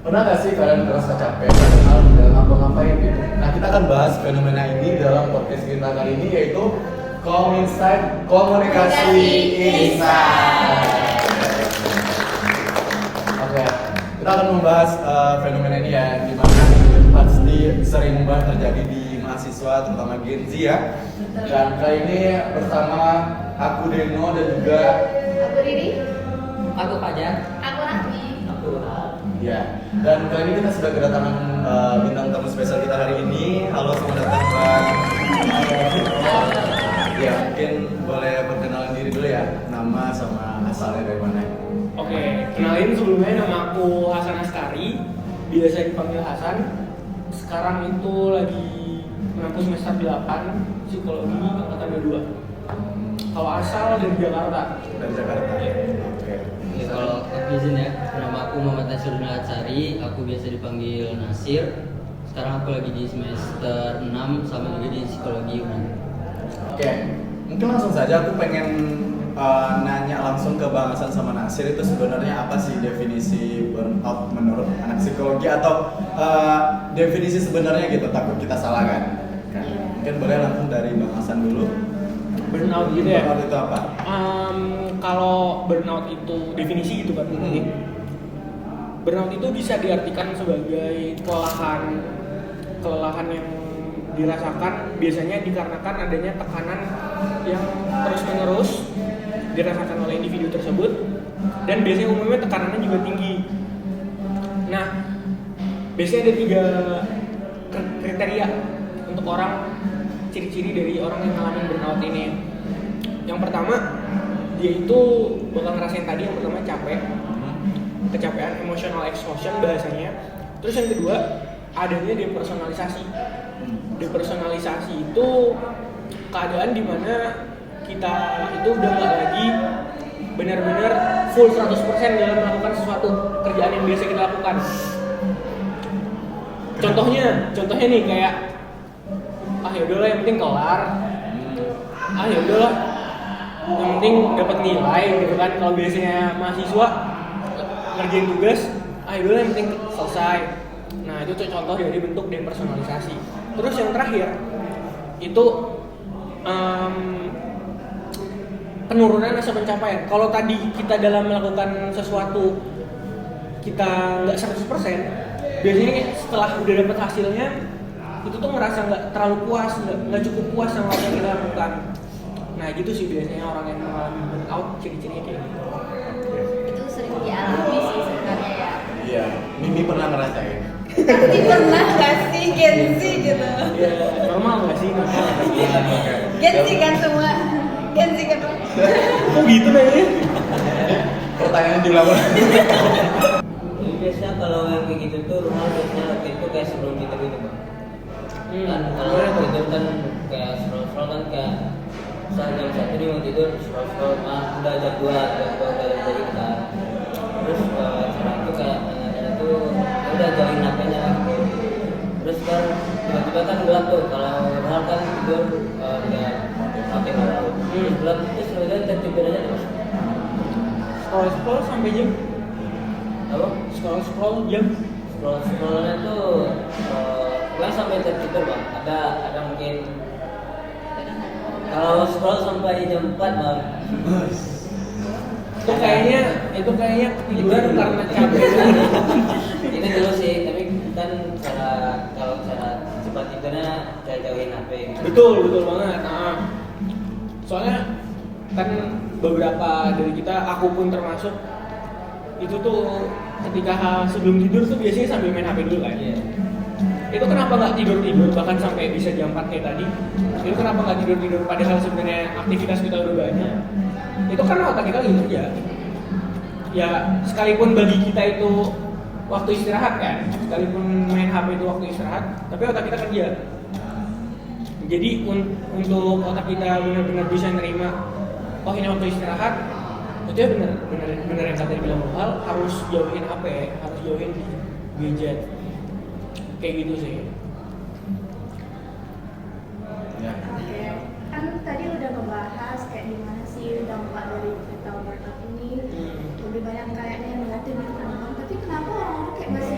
Pernah nggak sih kalian merasa capek padahal dalam ngapa-ngapain gitu? Nah, kita akan bahas fenomena ini dalam podcast kita kali ini, yaitu komunikasi insight. Oke, kita akan membahas fenomena ini ya, di mana pasti sering banget terjadi di mahasiswa, terutama Gen Z ya. Dan kali ini bersama aku Deno dan juga Aku Riri. Aku Fajar. Aku Rahmi. Aku ya. Dan kali ini kita sudah kedatangan bintang tamu spesial kita hari ini. Halo, selamat datang Bang. Ya, mungkin boleh perkenalan diri dulu ya, nama sama asalnya dari mana? Oke, kenalin sebelumnya, nama aku Hasan Askari, biasa dipanggil Hasan. Sekarang itu lagi menempuh semester 8 psikologi angkatan 22. Kalau asal dari Jakarta. Dari Jakarta. Oke. Ya, kalau aku izin ya, nama aku Muhammad Nasir Atsari, aku biasa dipanggil Nasir. Sekarang aku lagi di semester 6 sama juga di psikologi UNAN. Oke, mungkin langsung saja aku pengen nanya langsung ke Bang Hasan sama Nasir, itu sebenarnya apa sih definisi burnout menurut anak psikologi, atau definisi sebenarnya gitu, takut kita salah kan? Mungkin boleh langsung dari Bang Hasan dulu. Burnout gitu ya? Burnout itu apa? Kalau burnout itu definisi gitu kan? Burnout itu bisa diartikan sebagai kelelahan yang dirasakan biasanya dikarenakan adanya tekanan yang terus-menerus dirasakan oleh individu tersebut, dan biasanya umumnya tekanannya juga tinggi. Nah, biasanya ada 3 kriteria untuk orang, ciri-ciri dari orang yang ngalamin burnout ini. Yang pertama, dia itu bakal ngerasain tadi, yang pertama capek, kecapean, emotional exhaustion bahasanya. Terus yang kedua, adanya depersonalisasi. Depersonalisasi itu keadaan dimana kita itu udah gak lagi benar-benar full 100% dalam melakukan sesuatu kerjaan yang biasa kita lakukan. Contohnya nih kayak yaudahlah yang penting kelar, yaudahlah yang penting dapat nilai gitu kan. Kalau biasanya mahasiswa ngerjain tugas, yaudahlah yang penting selesai. Nah, itu contoh dari bentuk depersonalisasi. Terus yang terakhir itu penurunan rasa pencapaian. Kalau tadi kita dalam melakukan sesuatu kita nggak 100%, biasanya setelah udah dapet hasilnya itu tuh ngerasa nggak terlalu puas, nggak cukup puas sama apa yang kita lakukan. Nah, gitu sih biasanya orang yang mengalami burnout, ciri-cirinya kayak gitu. Itu sering dialami sih sebenarnya ya. Iya, Mimi pernah ngerasain. Pasti pernah gak sih Gen Z gitu? Ya, normal nggak sih? Normal. Gen Z kan semua. Gen Z kan. Kok gitu nanya? Pertanyaan diulang. Jadi biasanya kalau yang kayak gitu tuh rumah biasanya waktu itu kayak sebelum tidur gitu bang. Kan kalau tidur kan kayak scroll kan kayak saat jam 1 nih mau tidur scroll udah jam 2 udah jadi kita. Terus cara itu kayak itu udah jauhin HP-nya gitu. Terus kan tiba-tiba kan gelap tuh, kalau hal kan tidur kayak HP gitu. Gelap terus udah tertidur aja terus. Scroll sampai jam? Apa? Scroll jam? Scrollnya tuh bukan sampai tertidur bang. Ada mungkin kalau scroll sampai jam 4 bang. Itu kayaknya ketiduran karena capek. Itu dulu sih, tapi kan kalau cara cepat tidurnya kayak jauhin HP gitu. Betul banget. Nah, soalnya kan beberapa dari kita, aku pun termasuk, itu tuh ketika sebelum tidur tuh biasanya sambil main HP dulu kan. Iya. Itu kenapa nggak tidur bahkan sampai bisa jam 4 kayak tadi? Itu kenapa nggak tidur padahal sebenarnya aktivitas kita udah banyak? Itu karena otak kita lagi kerja. Ya, sekalipun bagi kita itu waktu istirahat kan, sekalipun main HP itu waktu istirahat, tapi otak kita kerja. Jadi untuk otak kita benar-benar bisa nerima, oh ini waktu istirahat, itu ya benar yang tadi bilang hal, harus jauhin HP, harus jauhin gadget, kayak gitu sih. Ya. Oke, kan tadi udah ngebahas kayak gimana sih dampak dari cerita burnout ini. Lebih banyak kayaknya yang negatif gitu kan. Tapi kenapa orang-orang kayak masih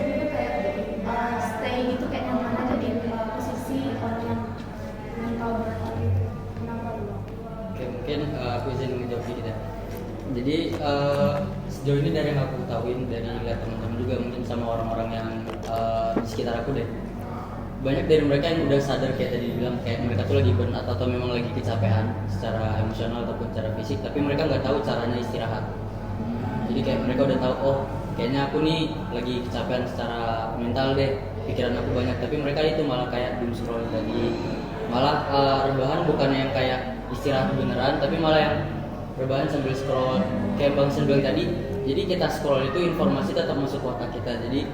sama orang-orang yang di sekitar aku deh. Banyak dari mereka yang udah sadar kayak tadi bilang kayak mereka tuh lagi burnout atau memang lagi kecapean secara emosional ataupun secara fisik, tapi mereka nggak tahu caranya istirahat. Jadi kayak mereka udah tahu, oh kayaknya aku nih lagi kecapean secara mental deh, pikiran aku banyak, tapi mereka itu malah kayak doom scroll tadi, malah rebahan bukan yang kayak istirahat beneran, tapi malah yang rebahan sambil scroll kayak Bang Sen bilang tadi. Jadi kita scroll itu informasi tetap masuk ke otak kita, jadi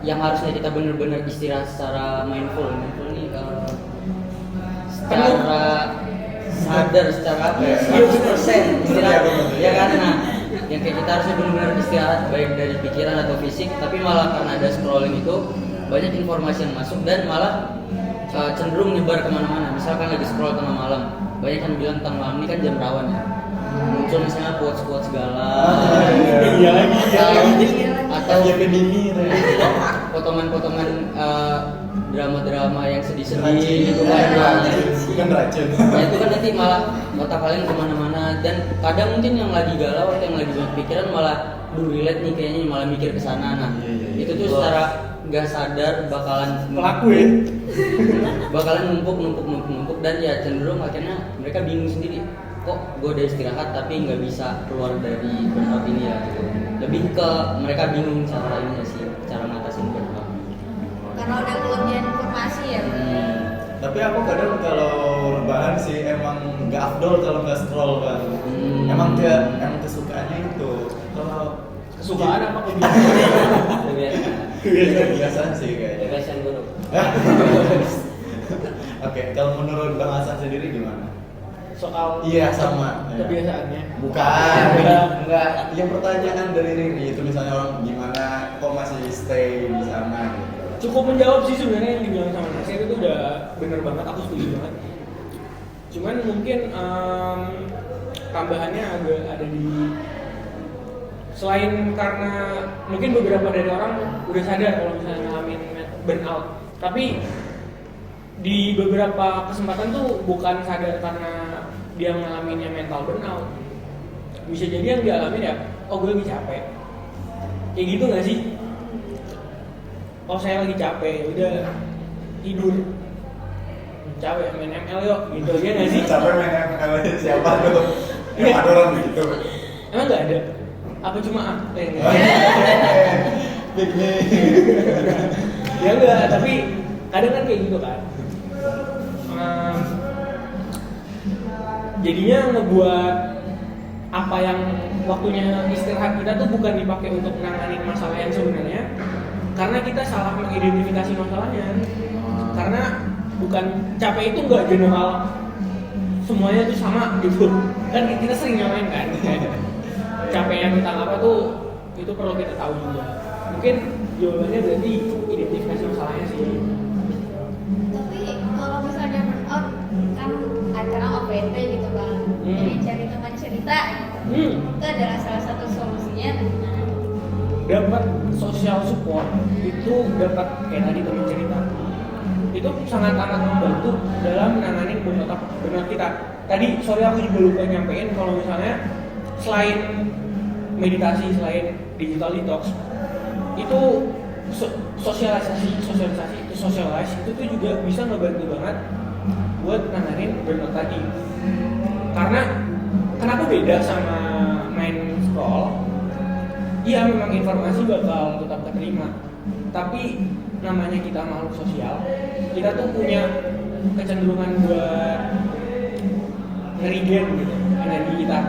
yang harusnya kita bener-bener istirahat secara mindful nih secara sadar, secara apa ya, 100% istirahat ya kan. Nah yang kayak kita harusnya bener-bener istirahat baik dari pikiran atau fisik, tapi malah karena ada scrolling itu banyak informasi yang masuk dan malah cenderung nyebar kemana-mana. Misalkan lagi scroll tengah malam, banyak yang bilang tengah malam ini kan jam rawan ya, muncul misalnya quotes-quotes galau atau potongan-potongan drama-drama yang sedih-sedih gitu kan. Bukan racun. Nah itu kan nanti malah otak kalian kemana-mana, dan kadang mungkin yang lagi galau atau yang lagi banyak pikiran malah relate nih kayaknya, malah mikir ke sana. Nah itu tuh secara nggak sadar bakalan Pelaku ya. bakalan numpuk dan ya cenderung akhirnya mereka bingung sendiri, kok gue udah istirahat tapi nggak bisa keluar dari burnout ini ya gitu. Lebih ke mereka bingung cara ini sih, cara ngatasin burnout. Karena udah kelebihan informasi ya. Tapi aku kadang kalau rebahan sih emang nggak afdol kalau nggak scroll kan. Emang kesukaannya itu. Kalau Kesukaan apa kebiasaan? kebiasaan sih kayaknya. Kebiasaan buruk. Oke, kalau menurut Bang Hasan sendiri gimana? Soal Iya sama. kebiasaannya. Bukan. Enggak. Yang pertanyaan dari Riri itu misalnya orang gimana kok masih stay di sana gitu. Cukup menjawab sih sebenarnya yang dibilang sama Nasir itu udah bener banget, aku setuju banget. Cuman mungkin tambahannya agak ada di, selain karena mungkin beberapa dari orang udah sadar kalau misalnya ngalamin burnout, tapi di beberapa kesempatan tuh bukan sadar karena dia ngalaminnya mental burnout. Bisa jadi yang dialamin ya, oh gue lagi capek, kayak gitu nggak sih? Oh saya lagi capek, udah tidur, capek main ML yuk, gitu ya nggak sih? Capek main ML siapa tuh? Yang ada orang begitu. Emang nggak ada? Apa cuma aku yang nggak? Piknik. Ya enggak, tapi kadang kan kayak gitu kan. Jadinya ngebuat apa yang waktunya istirahat kita tuh bukan dipakai untuk menangani masalah yang sebenarnya, karena kita salah mengidentifikasi masalahnya. Karena bukan capek itu nggak general semuanya tuh sama gitu kan, kita sering nyamain kan. Capeknya tentang apa tuh itu perlu kita tahu juga. Mungkin jawabannya berarti identifikasi masalahnya sih. Tapi kalau misalnya burnout kan acara OPT gitu kan, jadi cari teman cerita gitu. Itu adalah salah satu solusinya. Dapat social support itu, dapat kayak tadi teman cerita, itu sangat-sangat membantu dalam menangani burnout kita. Tadi sorry aku juga lupa nyampein kalau misalnya selain meditasi, selain digital detox, itu socialize itu tuh juga bisa ngebantu banget buat nanganin burnout tadi. Karena kenapa beda sama main scroll? Iya memang informasi bakal tetap keterima, tapi namanya kita makhluk sosial, kita tuh punya kecenderungan buat ngerigen gitu energi kita.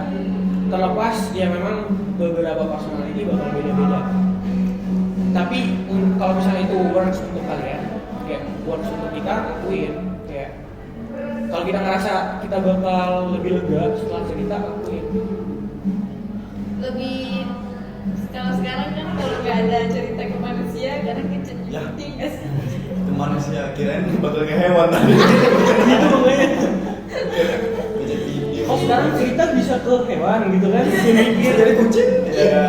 Terlepas ya memang beberapa personality bakal beda-beda, tapi kalau misalnya itu works untuk kalian, kayak works untuk kita, lakuin. Kayak kalau kita ngerasa kita bakal lebih lega setelah cerita, lakuin. Lebih kalau sekarang kan kalau nggak ada cerita ke manusia, kadang kecenting nggak sih? Itu manusia kirain bakal kayak hewan tadi. Gitu makanya. Jadi Oh sekarang cerita bisa ke hewan gitu kan? Bisa bisa mikir. jadi kucing. Ya.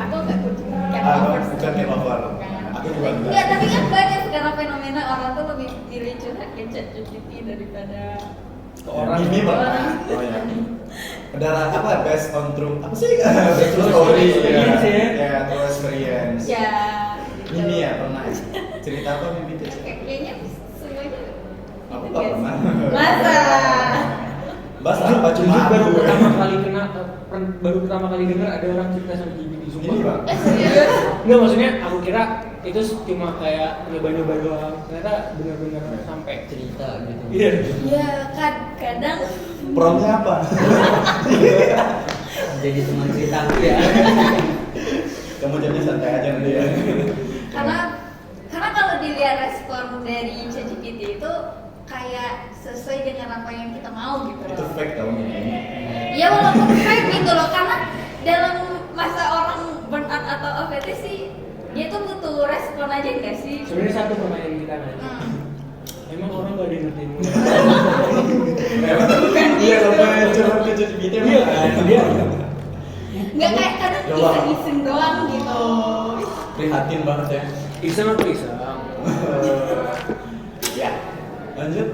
Aku nggak kucing, cat Aku lovers. bukan cat lover. Aku juga enggak. Enggak, tapi kan banyak sekarang fenomena orang tuh lebih pilih curhat ke ChatGPT daripada Ke orang. Ini pernah. Oh ya. Darah apa based on true apa sih? Based on story experience, ya. Ya, true experience. Ya gitu. Ini ya pernah cerita apa mimpi itu? Kayaknya semuanya Aku gitu nggak guys. pernah. Masa? Bahasa apa cuma Jujur baru aku. pertama kali kena, baru pertama kali dengar ada orang cerita sama GPT, sumpah. Ini bang. Serius? Enggak, maksudnya aku kira itu cuma kayak nyoba-nyoba doang. Ternyata benar-benar sampai. Cerita gitu. Iya. Ya kan kadang Promnya apa? Jadi teman cerita aku ya. Kamu jadinya santai aja nanti ya. karena kalau dilihat respon dari ChatGPT itu kayak sesuai dengan apa yang kita mau gitu Itu loh. fake tau nih. Ya walaupun fake gitu loh, karena dalam masa orang burnout atau OVT sih dia tuh butuh respon aja nggak sih? Sebenarnya satu pertanyaan kita kan. Hmm. Emang orang gak ada yang ngertiin gue? Iya sampai curhat ke ChatGPT Iya, dia. Nggak kayak kadang Doang. iseng-iseng doang gitu. Prihatin banget ya. Iseng apa iseng? Ya. Lanjut.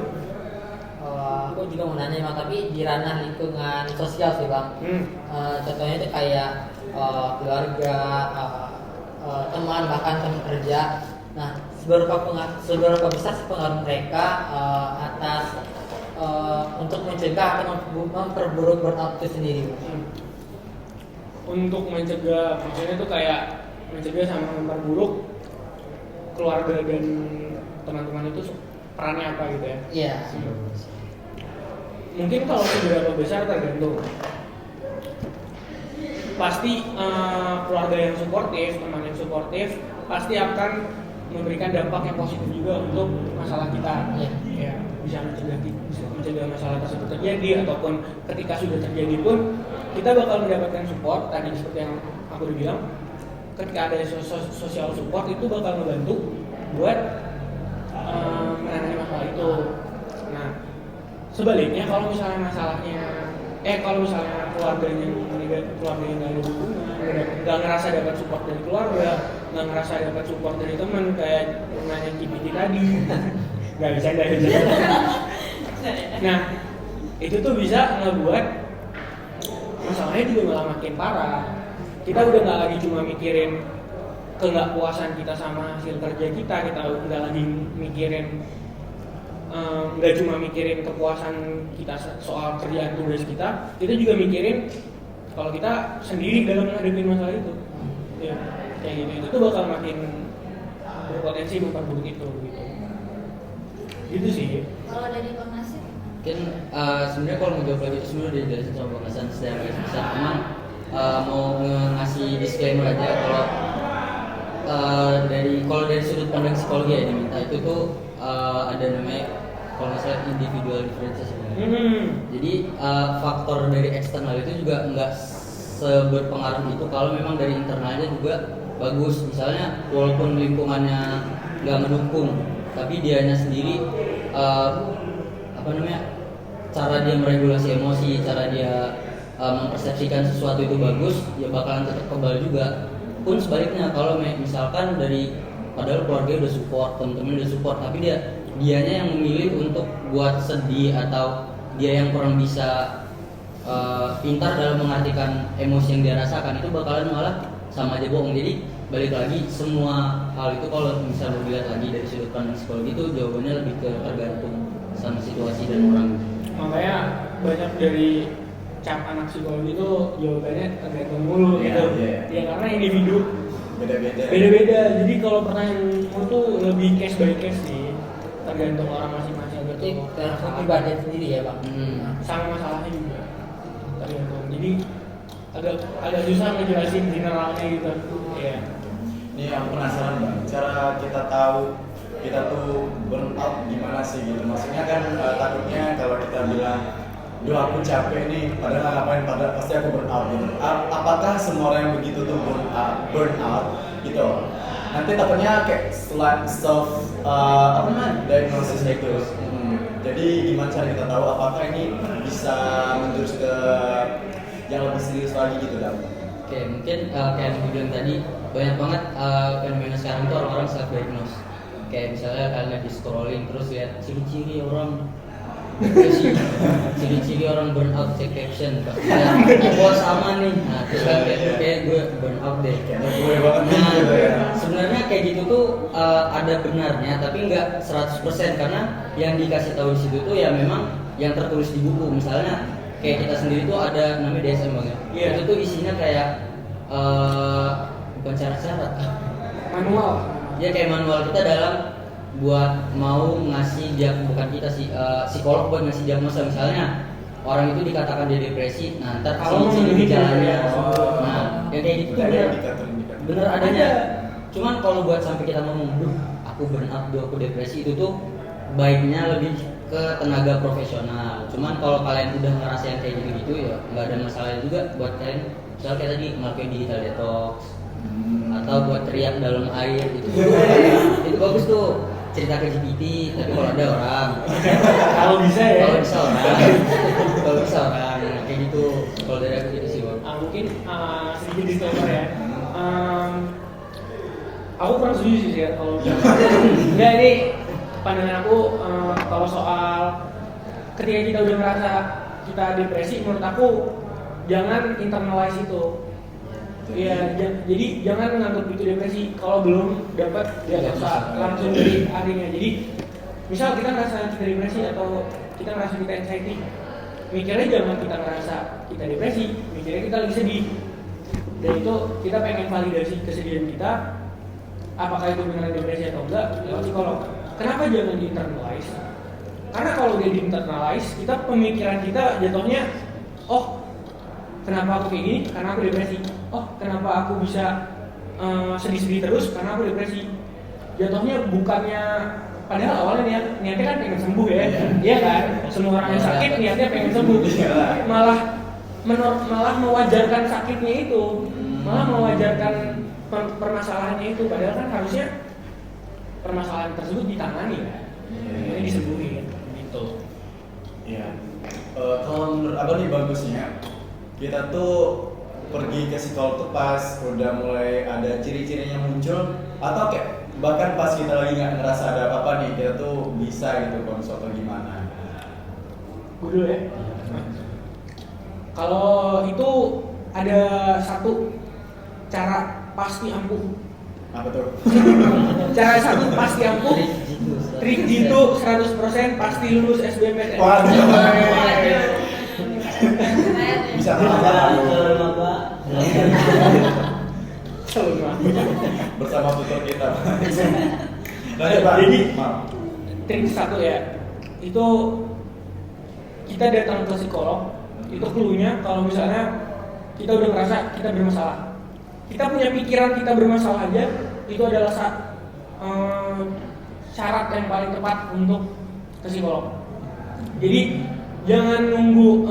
Aku juga mau nanya bang, tapi di ranah lingkungan sosial sih bang. Contohnya itu kayak keluarga, teman, bahkan teman kerja. Nah, seberapa besar sih pengaruh mereka atas untuk mencegah atau memperburuk burnout itu sendiri? Untuk mencegah, maksudnya tuh kayak mencegah sama memperburuk keluarga dan teman-teman itu perannya apa gitu ya? Iya. Mungkin kalau seberapa besar tergantung. Pasti keluarga yang suportif, teman yang suportif pasti akan memberikan dampak yang positif juga untuk masalah kita. Iya. Ya, bisa mencegah masalah tersebut terjadi, ataupun ketika sudah terjadi pun kita bakal mendapatkan support. Tadi seperti yang aku udah bilang, ketika ada social support itu bakal membantu buat menangani masalah itu. Nah, sebaliknya kalau misalnya kalau misalnya keluarganya nggak ada dukungan, nggak ngerasa dapat support dari keluarga, nggak ngerasa dapat support dari teman, kayak nanya GPT tadi, nggak bisa. Nah, itu tuh bisa ngebuat masalahnya juga malah makin parah. Kita udah nggak lagi cuma mikirin ketidakpuasan kita sama hasil kerja kita udah lagi mikirin nggak cuma mikirin kepuasan kita soal kerjaan tugas kita juga mikirin kalau kita sendiri dalam menghadapi masalah itu. Ya, kayak gitu. Itu tuh bakal makin berpotensi memperburuk itu gitu. Gitu sih. Kalau dari Bang Nasir? Mungkin sebenarnya kalau ngejawab lagi itu sebenarnya udah dijelasin sama Bang Hasan secara garis besar. Cuman mau ngasih disclaimer aja kalau dari sudut pandang psikologi ya diminta itu tuh ada namanya kalau nggak salah individual differences sebenarnya. Jadi faktor dari eksternal itu juga nggak seberpengaruh itu kalau memang dari internalnya juga bagus. Misalnya walaupun lingkungannya nggak mendukung, tapi dianya sendiri cara dia meregulasi emosi, cara dia mempersepsikan sesuatu itu bagus, ya bakalan tetap kebal juga. Pun sebaliknya kalau misalkan dari padahal keluarga udah support, temen-temen udah support, tapi dianya yang memilih untuk buat sedih atau dia yang kurang bisa pintar dalam mengartikan emosi yang dia rasakan, itu bakalan malah sama aja bohong. Jadi balik lagi semua hal itu kalau misalnya dilihat lagi dari sudut pandang psikologi itu jawabannya lebih ke tergantung sama situasi dan orang. Makanya banyak dari cap anak psikologi itu jawabannya tergantung mulu gitu. Ya karena individu beda-beda. Jadi kalau pertanyaanmu tuh lebih case by case sih, tergantung orang masing-masing. Berarti tergantung pribadi sendiri ya bang. Sama masalahnya juga tergantung. Jadi agak susah ngejelasin generalnya gitu. Iya. Ini yang penasaran bang, cara kita tahu kita tuh burnout gimana sih gitu. Maksudnya kan takutnya kalau kita bilang, duh aku capek nih, padahal ngapain, padahal pasti aku burnout gitu. Apakah semua orang yang begitu tuh burnout gitu? Nanti takutnya kayak self diagnosis gitu. Jadi gimana cara kita tahu apakah ini bisa menjurus ke yang lebih serius lagi gitu kan? Oke, mungkin kayak yang bilang tadi banyak banget fenomena sekarang tuh orang-orang self diagnose. Kayak misalnya kalian lagi scrolling terus lihat ciri-ciri orang depresi. Ciri-ciri orang burnout cek caption Kak. Gua sama nih. Nah, terus kan kayak gue burnout deh. Gue banget nih Nah, gitu ya. sebenarnya kayak gitu tuh ada benarnya tapi nggak 100% karena yang dikasih tahu di situ tuh ya memang yang tertulis di buku. Misalnya kayak kita sendiri tuh ada namanya DSM Bang ya. Iya. Itu tuh isinya kayak bukan syarat-syarat. Manual. Ya kayak manual kita dalam buat mau ngasih bukan kita sih psikolog buat ngasih diagnosa. Misalnya orang itu dikatakan dia depresi, nah ntar Kalau ciri gejalanya, Oh. nah yang kayak gitu tuh Ada bener, indikator-indikator. bener adanya. Cuman kalau buat sampai kita ngomong, duh aku burnout, duh aku depresi, itu tuh baiknya lebih ke tenaga profesional. Cuman kalau kalian udah ngerasain kayak gitu-gitu ya nggak ada masalah juga buat kalian. Misalnya kayak tadi ngelakuin digital detox atau buat teriak dalam air itu bagus tuh. Cerita ke GPT, tapi kalau ada orang Kalau bisa ya. kalau bisa orang nah, kayak gitu. Kalau dari aku gitu sih Bang. Mungkin sedikit disclaimer ya. Aku kurang setuju sih ya kalau enggak, ini pandangan aku kalau soal ketika kita udah merasa kita depresi, menurut aku jangan internalize itu. Iya, jadi jangan menganggap itu depresi kalau belum dapat diagnosa langsung dari ahlinya. Jadi misal kita ngerasa kita depresi atau kita ngerasa kita anxiety, mikirnya jangan kita ngerasa kita depresi, mikirnya kita lagi sedih. Dan itu kita pengen validasi kesedihan kita, apakah itu benar depresi atau enggak, lewat psikolog. Kenapa jangan di-internalize? Karena kalau dia di-internalize, kita pemikiran kita jatuhnya, oh kenapa aku kayak gini? Karena aku depresi. Oh kenapa aku bisa sedih-sedih terus? Karena aku depresi. Jatuhnya bukannya, padahal awalnya niatnya kan pengen sembuh ya, iya kan? Semua orang yang sakit niatnya pengen sembuh, malah mewajarkan sakitnya itu, malah mewajarkan permasalahannya itu. Padahal kan harusnya permasalahan tersebut ditangani ya, ini disembuhin gitu. Iya. Kalau menurut Abang nih bagusnya kita tuh pergi ke psikolog tuh pas udah mulai ada ciri-cirinya muncul, atau kayak bahkan pas kita lagi nggak ngerasa ada apa-apa nih, kita tuh bisa gitu konsul atau gimana. Gue dulu ya. Kalau itu ada satu cara pasti ampuh. Apa tuh? Cara satu pasti ampuh. Trik jitu 100% pasti lulus SBMPTN. Waduh. Bisa Salam Pak. bersama tutor kita. Lanjut Pak. Jadi Maaf. trik satu ya, itu kita datang ke psikolog, itu clue-nya kalau misalnya kita udah ngerasa kita bermasalah, kita punya pikiran kita bermasalah aja, itu adalah syarat yang paling tepat untuk ke psikolog. Jadi jangan nunggu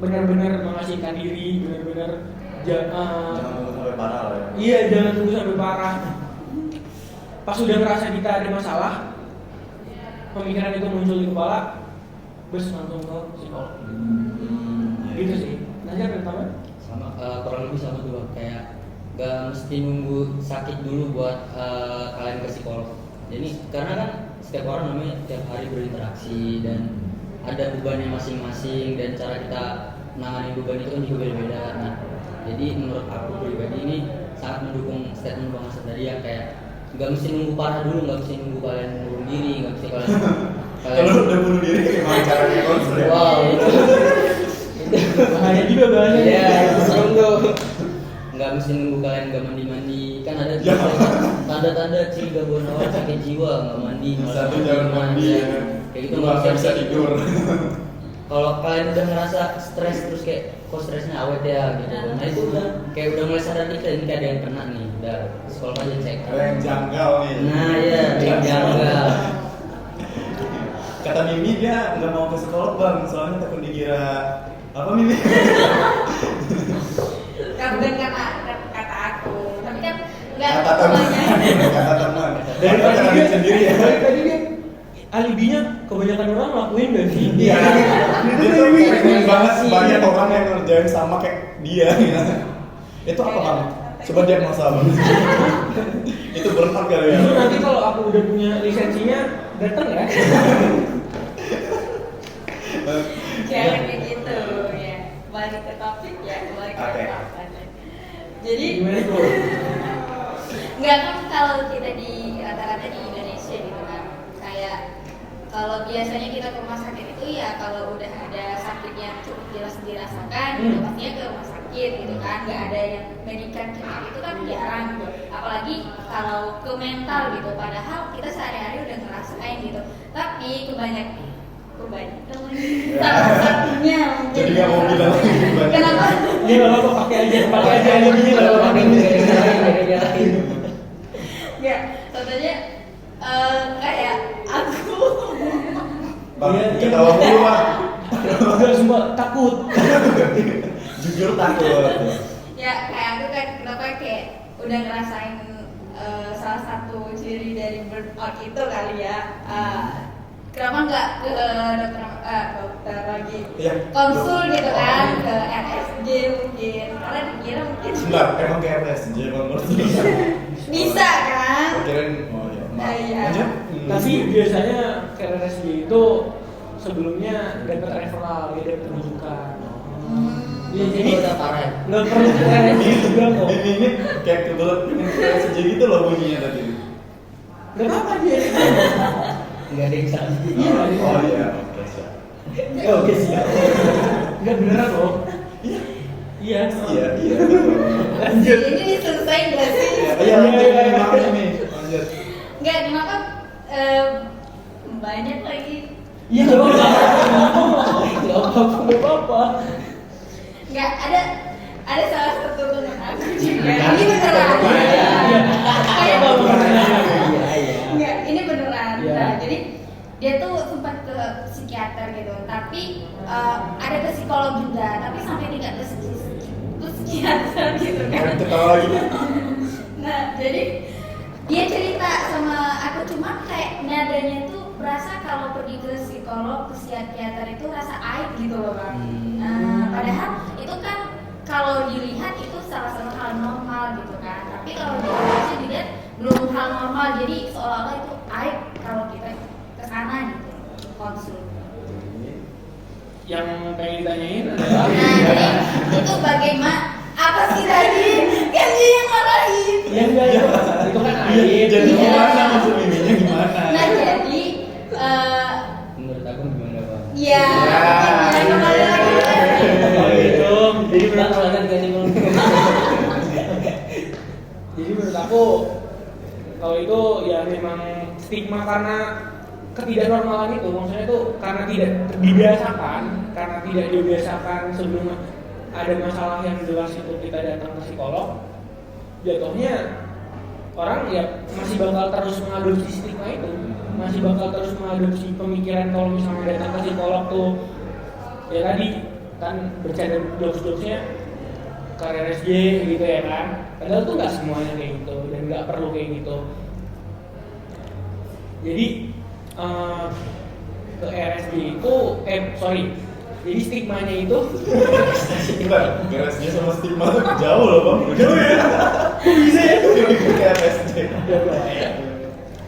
benar-benar mengasihkan diri, benar-benar Jangan tunggu sampai parah lah ya. iya, jangan tunggu sampai parah. Pas udah ngerasa kita ada masalah, pemikiran itu muncul di kepala, bus langsung ke psikolog. Gitu sih. Nanti ada tambahan? Sama kurang lebih sama tuh Bang. Kayak gak mesti nunggu sakit dulu buat kalian ke psikolog. Jadi karena kan setiap orang namanya tiap hari berinteraksi dan ada bebannya masing-masing, dan cara kita menangani beban itu kan juga beda-beda. Nah, jadi menurut aku pribadi ini sangat mendukung statement Bang Hasan tadi ya, kayak nggak mesti nunggu parah dulu, nggak mesti nunggu kalian bunuh diri, nggak mesti kalian Kalau udah bunuh diri gimana caranya konsul ya? wow itu Bahaya juga bahasanya. ya itu serem tuh. Nggak mesti nunggu kalian nggak mandi kan ada tanda-tanda ciri gangguan awal sakit jiwa, nggak mandi malah Satu jangan mandi ya. kayak gitu Nggak nggak bisa tidur. kalau kalian udah ngerasa stres terus kayak kok stresnya awet ya gitu, nah itu udah kayak udah mulai sadar nih ini kayak ada yang kena nih, udah sekolah aja cek. Ada yang janggal nih. Nah ya yang janggal. Kata Mimi dia nggak mau ke psikolog Bang, soalnya takut dikira apa Mimi? Kan bukan kata aku, tapi kan nggak Kata teman. semuanya. Kata teman. Dari Kata tadi teman dia sendiri ya. Dari tadi dia alibinya kebanyakan orang ngelakuin gak sih? Iya. Dia tuh pengen banget banyak orang yang ngerjain sama kayak dia. Itu apa Bang? Coba diagnosa Bang. Itu burnout kali ya. Itu nanti kalau aku udah punya lisensinya datang ya. ke topik ya, kembali ke Oke. topik. Jadi Gimana tuh? nggak kan kalau kita di rata-rata di Indonesia gitu kan, kayak kalau biasanya kita ke rumah sakit itu ya kalau udah ada sakit yang cukup jelas dirasakan, gitu, pastinya ke rumah sakit gitu kan, nggak ada yang medikan kayak itu kan jarang gitu. Apalagi kalau ke mental gitu, padahal kita sehari-hari udah ngerasain gitu. Tapi kebanyakan salah satunya mungkin. Jadi nggak mau bilang kebanyakan. Kenapa? Ini nggak apa-apa, pakai aja ini nggak apa-apa. Ya, contohnya kayak aku. Bang, Iya, ketawa dulu Bang. Enggak, sumpah takut. Jujur takut. Ya kayak aku kan kenapa kayak udah ngerasain salah satu ciri dari burnout itu kali ya. Kenapa nggak ke dokter lagi Iya. konsul gitu kan ke RSJ mungkin, karena dikira mungkin Sebentar, emang kayak RSJ Bang Nur? bisa kan. Kirain, oh iya, maaf. Iya. Lanjut. Tapi biasanya KRSG itu sebelumnya dapat referral, dia dapat rujukan. Jadi udah parah ya. Nggak perlu ke RSG juga kok. Ini kayak kebetulan pengen RSJ gitu loh bunyinya tadi. Nggak apa-apa dia. Nggak ada yang salah. Iya. Oh iya, oke siap. Oke siap. Nggak beneran loh. Iya. Iya, iya. betul. Lanjut. Ini selesai nggak sih? Iya, lanjut makanya nih. Lanjut. Nggak kenapa banyak lagi. Iya nggak apa-apa. Nggak apa-apa. Nggak ada salah satu teman aku juga. Iya. Ini beneran. Iya. Kayak Iya. Enggak, ini beneran. Iya. Nah, jadi dia tuh sempat ke psikiater gitu, tapi ada ke psikolog juga, tapi sampai tidak ke psikiater gitu kan. Ketawa lagi. Nah, jadi dia cerita sama aku, cuma kayak nadanya tuh berasa kalau pergi ke psikolog, ke psikiater itu rasa aib gitu loh Bang. Nah, padahal itu kan kalau dilihat itu salah satu hal normal gitu kan, tapi kalau di Indonesia dilihat belum hal normal, jadi seolah-olah itu aib kalau kita kesana gitu konsul. Yang pengen ditanyain adalah Nah, jadi itu bagaimana? Apa sih tadi? Kan dia yang marahin. ya enggak itu kan Iya, aib. jadi Iya. gimana maksud ininya gimana? Nah, jadi Menurut aku gimana Bang? ya mungkin ya kembali lagi. Oh, gitu. Jadi Bang, menurut silakan dikasih Bang. Jadi menurut aku kalau itu ya memang stigma karena ketidaknormalan itu, maksudnya itu karena tidak dibiasakan sebelum ada masalah yang jelas itu kita datang ke psikolog, jatuhnya orang ya masih bakal terus mengadopsi stigma itu, masih bakal terus mengadopsi pemikiran kalau misalnya datang ke psikolog tuh ya tadi kan bercanda jokes-jokesnya ke RSJ gitu ya kan, padahal tuh nggak semuanya kayak gitu dan nggak perlu kayak gitu. Jadi ke RSJ itu jadi stigmanya itu Bentar, RSJ sama stigma tuh jauh loh Bang. jauh ya, bisa ya. Kayak RSJ.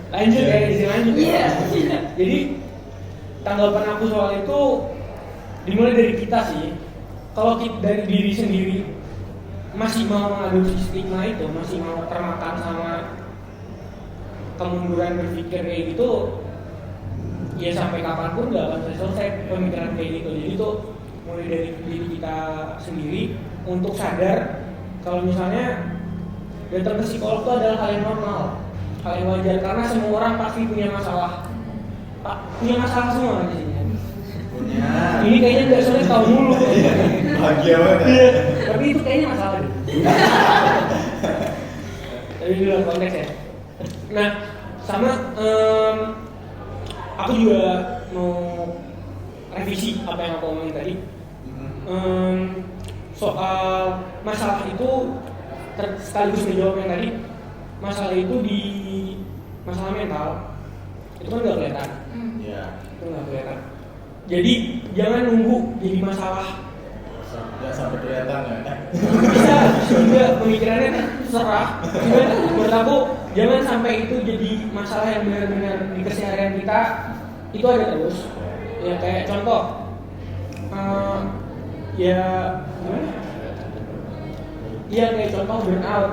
Lanjut ya, isi lanjut ya. Iya. Jadi tanggapan aku soal itu dimulai dari kita sih. Kalau dari diri sendiri masih mau mengadopsi stigma itu, masih mau termakan sama kemunduran berpikir kayak gitu, ya sampai kapanpun nggak akan selesai pemikiran kayak gitu. Jadi tuh mulai dari diri kita sendiri untuk sadar kalau misalnya datang ke psikolog itu adalah hal yang normal, hal yang wajar, karena semua orang pasti punya masalah. Punya masalah semua di sini. Punya. Ini kayaknya nggak sulit tahu mulu. Bahagia banget. Iya, tapi itu kayaknya masalah deh. Tapi di luar konteks ya. Nah, sama aku juga mau revisi apa yang aku omongin tadi. Soal masalah itu sekaligus menjawab yang tadi. Masalah itu di masalah mental itu kan nggak kelihatan. Iya. Itu nggak kelihatan. Jadi jangan nunggu jadi masalah. Ya sampai kelihatan ya. Bisa juga pemikirannya terserah. Cuman menurut aku jangan sampai itu jadi masalah yang benar-benar di keseharian kita itu ada terus. Ya kayak contoh, ya gimana? Iya kayak contoh burnout.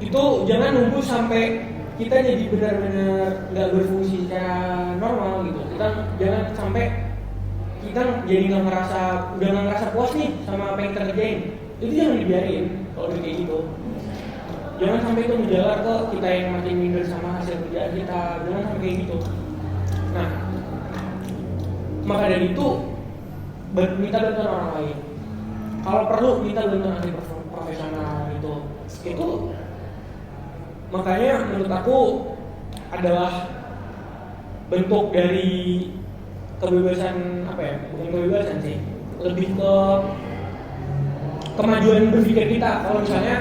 Itu jangan nunggu sampai kita jadi benar-benar nggak berfungsi secara normal gitu. Kita jangan sampai kita jadi udah nggak ngerasa puas nih sama apa yang kita kerjain. Itu jangan dibiarin kalau udah kayak gitu. Jangan sampai itu menjalar ke kita yang makin minder sama hasil kerjaan kita. Jangan sampai kayak gitu. Nah, maka dari itu minta bantuan orang lain. Kalau perlu minta bantuan ahli profesional itu makanya menurut aku adalah bentuk dari kebebasan bukan kebebasan sih, lebih ke kemajuan berpikir kita. Kalau misalnya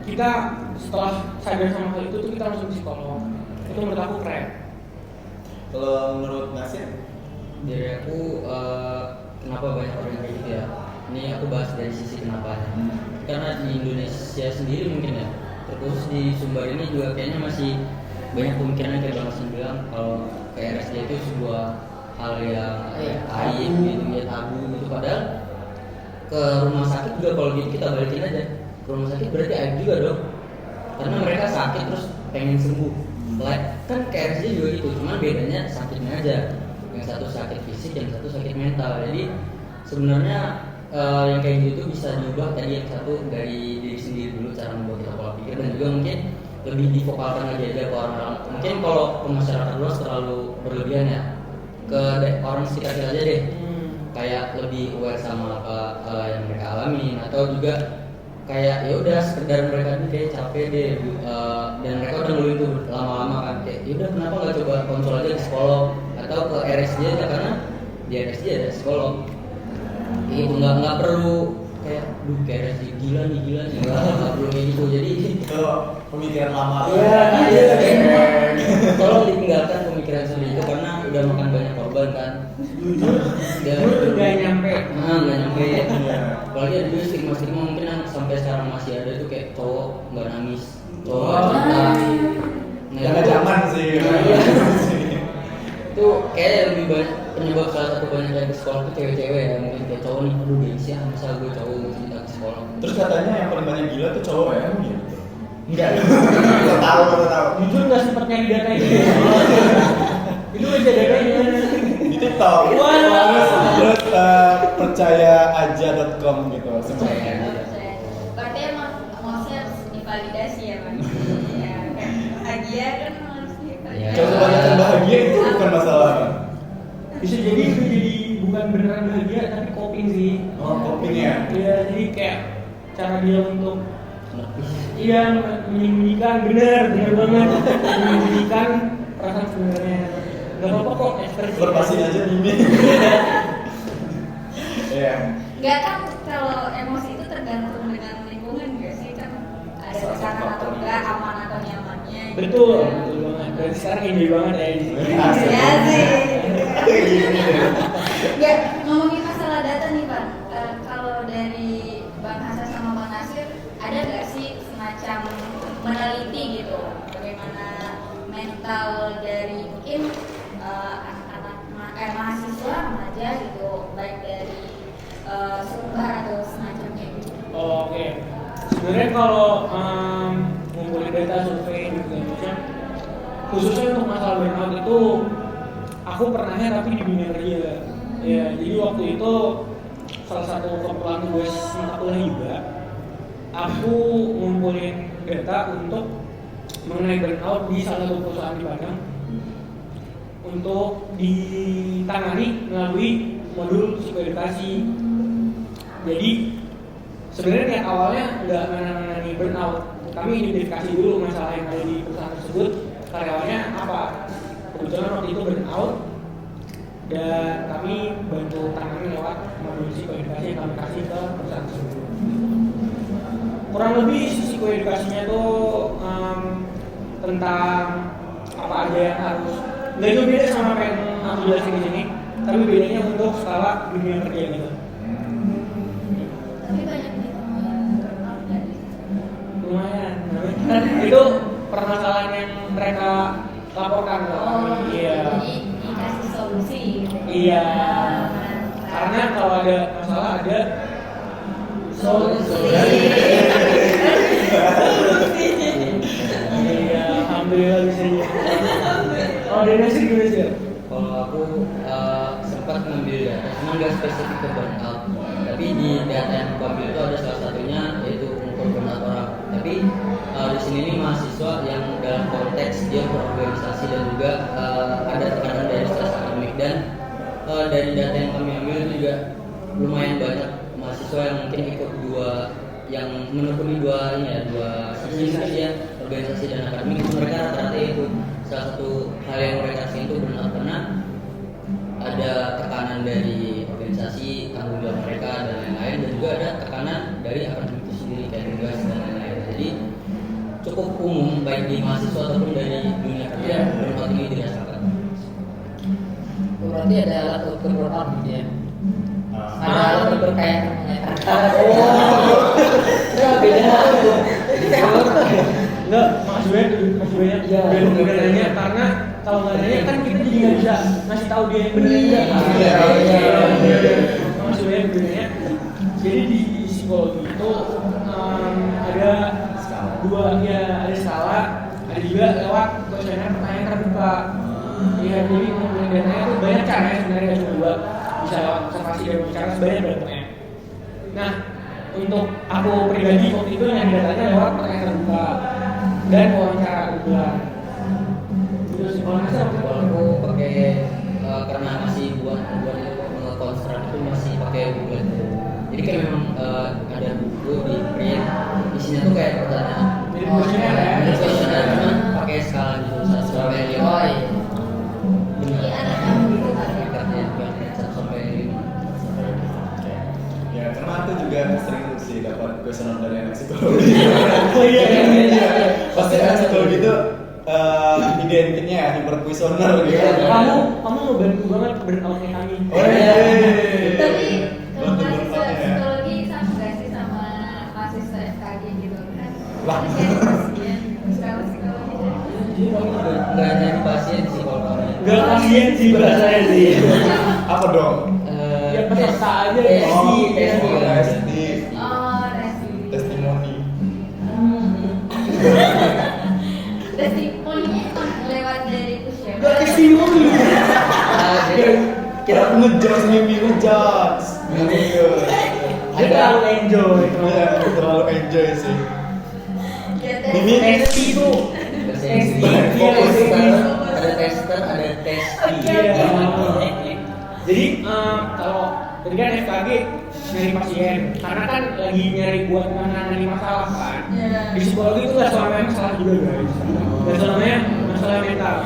kita setelah sadar sama hal itu tuh kita langsung psikolog, itu menurut aku keren. Kalau menurut Nasir? Dari aku kenapa banyak orang kayak gitu ya? Ini aku bahas dari sisi kenapanya. Karena di Indonesia sendiri mungkin ya, terkhusus di Sumbar ini juga kayaknya masih banyak pemikiran kayak Bang Hasan bilang kalau RSJ itu sebuah hal yang aib gitu ya, tabu gitu. Padahal ke rumah sakit juga kalau gitu kita balikin aja. Ke rumah sakit berarti aib juga dong. Karena mereka sakit terus pengen sembuh. Kan KRSJ juga gitu, cuman bedanya sakitnya aja. Yang satu sakit fisik, yang satu sakit mental. Jadi sebenarnya yang kayak gitu bisa diubah. Tadi yang satu dari diri sendiri dulu, cara membuat kita pola pikir, dan juga mungkin lebih difokalkan lagi aja ke orang-orang. Mungkin kalau ke masyarakat luas terlalu berlebihan ya, ke orang sekitar kita aja deh. Kayak lebih aware sama apa yang mereka alami, atau juga kayak ya udah sekedar mereka nih kayak capek deh, dan mereka udah ngeluhin tuh lama-lama kan, kayak ya udah kenapa nggak coba konsul aja ke psikolog atau ke RSJ aja, karena di RSJ ada psikolog. Itu nggak perlu kayak kayak RSJ gila nih nggak perlu kayak gitu. Jadi Itu pemikiran lama. tolong ditinggalkan pemikiran seperti itu karena udah makan banyak korban kan. Nggak nyampe. Nggak nyampe. Apalagi ada juga stigma mungkin yang sampai sekarang masih ada tuh kayak cowok nggak nangis, cowok nggak cerita. Nggak zaman sih. Itu kayak lebih banyak penyebab salah satu banyak yang ke sekolah tuh cewek-cewek ya, mungkin kayak cowok nih, aduh gengsi ya, masa gue cowok mau cerita ke sekolah. Terus katanya yang paling banyak gila tuh cowok ya, gitu. Enggak. Kita tahu. Jujur nggak sempet nyari data itu. Itu aja datanya. Di TikTok. Terus percayaaja.com gitu. Percaya aja. Berarti emang maksudnya harus divalidasi ya Bang? Ya, kayak bahagia kan harus Ya. divalidasi. Kalau kebanyakan bahagia itu bukan masalah. Bisa jadi itu jadi bukan beneran bahagia tapi coping sih. Oh, coping ya? Iya, jadi kayak cara dia untuk menyembunyikan, bener banget, menyembunyikan perasaan sebenarnya. Gak apa-apa kok ekspresi. Lepasin aja ini. Iya. Gak kan kalau emosi itu tergantung dengan lingkungan gak sih, kan ada tekanan atau enggak, aman atau nyamannya. Betul banget. Berarti sekarang enjoy banget ya di sini. Ya sih. Gak ngomongin masalah data nih Bang, kalau dari Bang Hasan sama Bang Nasir ada nggak sih semacam meneliti gitu bagaimana mental dari mungkin anak-anak mahasiswa remaja gitu, baik dari Sumbar atau semacamnya gitu. Oke. Sebenarnya kalau ngumpulin data survei dan segala macam, khususnya untuk masalah burnout itu aku pernahnya tapi di dunia kerja. Ya, jadi waktu itu salah satu keperluan tugas mata kuliah juga, aku ngumpulin data untuk mengenai burnout di salah satu perusahaan di Padang untuk ditangani melalui modul psikoedukasi. Jadi sebenarnya niat awalnya nggak menangani burnout, kami identifikasi dulu masalah yang ada di perusahaan tersebut, karyawannya apa. Kebetulan waktu itu burnout dan kami bantu tangani lewat modul psikoedukasi yang kami kasih ke perusahaan tersebut. Kurang lebih psikoedukasinya tuh tentang apa aja yang harus, nggak itu beda sama apa yang aku jelasin di sini, tapi bedanya untuk skala dunia kerja gitu. Tapi banyak ditemuin burnout nggak di situ? Lumayan, itu permasalahan yang mereka laporkan ke kami. Iya. Jadi dikasih solusi gitu. Iya. Karena kalau ada masalah ada solusi. Iya, alhamdulillah bisa ya. Oh, dari Nasir gimana sih? Kalau aku sempat ngambil data, cuma nggak spesifik ke burnout. Tapi di data yang aku ambil itu ada salah satunya yaitu mengukur burnout orang. Tapi di sini nih mahasiswa yang dalam konteks dia berorganisasi dan juga ada tekanan dari stres akademik, dan dari data yang kami ambil itu juga lumayan banyak mahasiswa yang mungkin ikut yang menekuni dua sisi ya, organisasi dan akademik. Itu mereka rata-rata itu salah satu hal yang mereka rasain itu burnout karena ada tekanan dari organisasi, tanggung jawab mereka dan lain-lain, dan juga ada tekanan dari akademik itu sendiri kayak tugas dan lain-lain. Jadi cukup umum baik di mahasiswa ataupun dari dunia kerja burnout ini dirasakan. Berarti ada alat ukur burnout gitu ya. Ada Ah. alat ukur kayak nggak beda. Enggak, masih banyak Iya. udah nanya, karena kalau nggak nanya kan kita jadi nggak bisa ngasih tahu dia yang benar enggak. Iya. Masih banyak udah nanya. Jadi di psikologi itu ada ada skala, ada juga lewat kuesioner pertanyaan terbuka. Iya, jadi ngumpulin datanya itu banyak caranya sebenarnya, nggak cuma dua. Bisa lewat observasi dan bicara sebanyak banyaknya. Nah, untuk aku pribadi waktu itu yang datanya lewat pertanyaan terbuka dan wawancara ulang. Itu sih kalau nggak salah waktu itu. Kalau aku pakai karena masih buat konstruk itu masih pakai Google. Jadi kayak memang ada buku di print, isinya tuh kayak pertanyaan. Jadi kuesioner ya. Jadi kuesioner cuma pakai skala gitu, 1 sampai 5. Oh iya. Jadi anak kamu gitu kan ya. Katanya 1 sampai 5. Ya, karena aku juga sering sih dapat kuesioner dari anak psikologi. Oh iya. Pasti anak psikologi itu identiknya ya hyper kuesioner gitu. Kamu ngebantu banget burnoutnya kami. Oh iya. Tapi kalau Bantu mahasiswa burnoutnya ya. psikologi sama nggak sih sama mahasiswa FKG gitu kan? Lah. Kalau psikologi Jadi kamu nggak jadi pasien sih kalau kamu. Gak kasihan sih bahasanya sih. Apa dong? Ya peserta aja Tes. ya. Oh, tes. oh resi. testimoni. Testimoninya emang lewat dari kuesioner. Gak testimoni. Jadi Kita ngejudge mimpi ngejudge. Dia terlalu enjoy. Iya, terlalu enjoy sih. Ya, Ini Testi itu. Fokus. ada tester, ada testi. Iya. Jadi kalau tadi kan FKG nyari pasien, karena kan lagi nyari buat menangani masalah kan. Iya. Di psikologi itu nggak selamanya masalah juga guys, nggak selamanya masalah mental,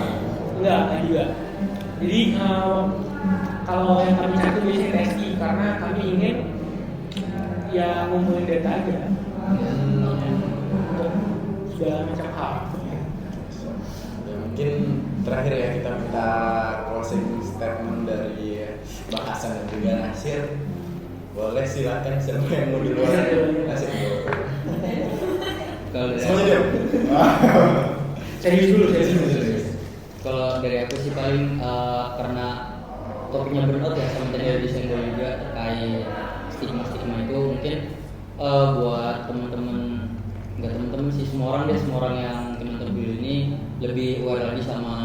nggak juga. Jadi kalau yang kami cari itu biasanya testi, karena kami ingin ya ngumpulin data aja untuk segala macam hal. Ya, mungkin terakhir ya kita minta closing statement dari Bang Hasan dan juga Nasir. Boleh silakan siapa yang mau duluan. Nasir dulu. Kalau dari Semuanya diam. Serius dulu, Kalau dari aku sih paling karena topiknya burnout ya, sama tadi ada disenggol juga terkait stigma itu, mungkin buat teman-teman, nggak teman-teman sih, semua orang yang teman terpilih ini lebih aware lagi sama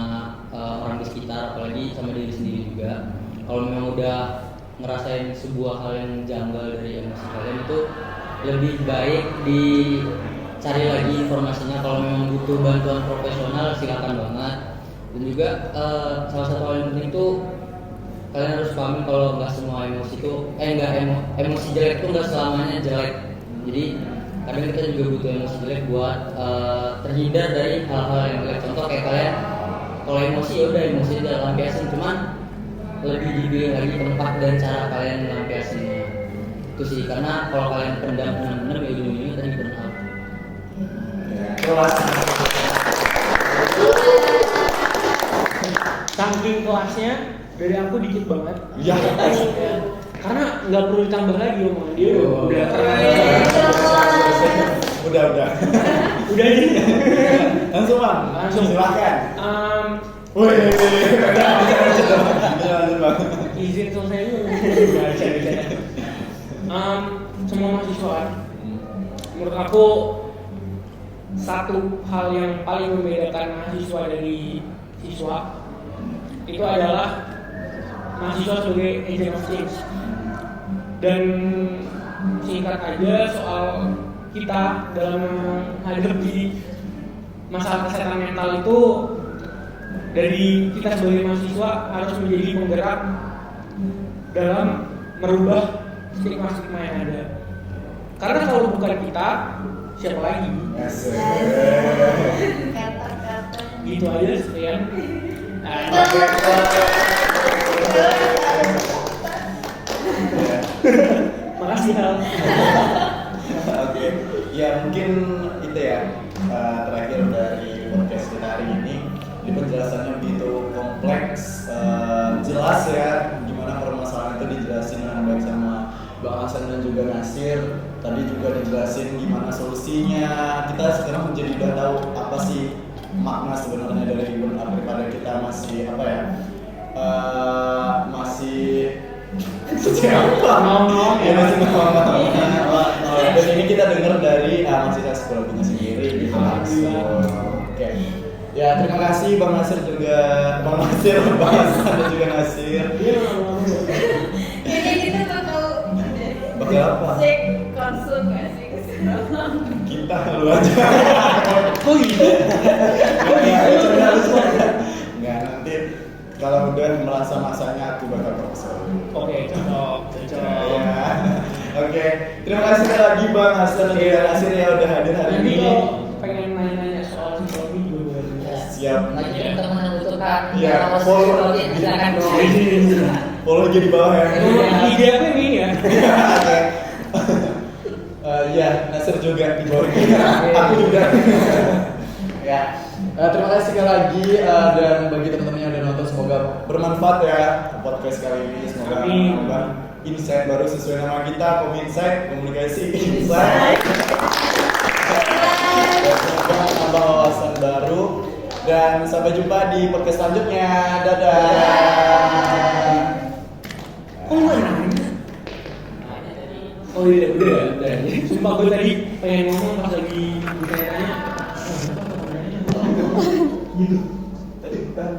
orang di sekitar, apalagi sama diri sendiri juga. Kalau memang udah ngerasain sebuah hal yang janggal dari emosi kalian, itu lebih baik dicari lagi informasinya. Kalau memang butuh bantuan profesional silakan banget. Dan juga salah satu hal yang penting itu kalian harus pahami kalau nggak semua emosi itu emosi jelek itu nggak selamanya jelek. Jadi kadang kita juga butuh emosi jelek buat terhindar dari hal-hal yang jelek. Contoh kayak kalian kalau emosi ya udah emosi dilampiasin, cuman lebih dipilih lagi tempat dan cara kalian melampiasinnya. Itu sih, karena kalau kalian pendam benar-benar ya ujung-ujungnya tadi burnout. Kelas. Saking kelasnya dari aku dikit banget. Iya. Ya. Karena nggak perlu ditambah lagi omongan dia Oh. udah terang. Udah. Udah aja. Langsung Bang. Langsung. Silakan. Em, Wih. Lanjut Bang. izin selesai dulu. Baca. Semua mahasiswa, menurut aku satu hal yang paling membedakan mahasiswa dari siswa itu adalah mahasiswa sebagai agent of change. Dan singkat aja soal kita dalam menghadapi masalah kesehatan mental itu, dari kita sebagai mahasiswa harus menjadi penggerak dalam merubah stigma-stigma yang ada. Karena kalau bukan kita, siapa lagi? Kata-kata. Gitu aja sekian. Makasih Hal. Oke, ya mungkin itu ya terakhir dari podcast kita hari ini. Di penjelasannya begitu kompleks, jelas ya gimana permasalahan itu dijelasin dengan baik sama Bang Hasan dan juga Nasir. Tadi juga dijelasin gimana solusinya. Kita sekarang menjadi udah tahu apa sih makna sebenarnya dari burnout daripada kita masih apa ya, masih siapa? Ngomong. Ya masih ngomong. Dan ini kita dengar dari mahasiswa psikologinya sendiri gitu langsung. Oke. Ya terima kasih Bang Nasir juga, Bang Nasir, Bang Hasan dan juga Nasir. Kayaknya kita Bakal apa? cek konsul nggak sih ke psikolog? Kita lu aja. Kok gitu? Nggak, nanti kalau udah merasa masanya aku bakal profesor. Oke, cocok. Ya. Oke, terima kasih sekali lagi Bang Hasan dan juga Nasir ya udah hadir hari Nanti ini. kalau pengen nanya-nanya soal psikologi juga boleh. Siap. Lagi teman-teman yang membutuhkan Iya, kalau follow. psikologi silakan dong. Follow aja di bawah ya. Ide aku yang ini ya. Oke. Iya, Nasir juga di bawah. Aku juga. Ya. Terima kasih sekali lagi dan bagi teman-teman yang udah nonton semoga bermanfaat ya podcast kali ini. Semoga Amin. menambah insight baru sesuai nama kita, Kominsight, komunikasi insight. Dan semoga menambah wawasan baru dan sampai jumpa di podcast selanjutnya. Dadah. Oh nggak nanya? Oh iya udah. Sumpah gue tadi pengen ngomong pas lagi ditanya-tanya. Gitu. Tadi bukan.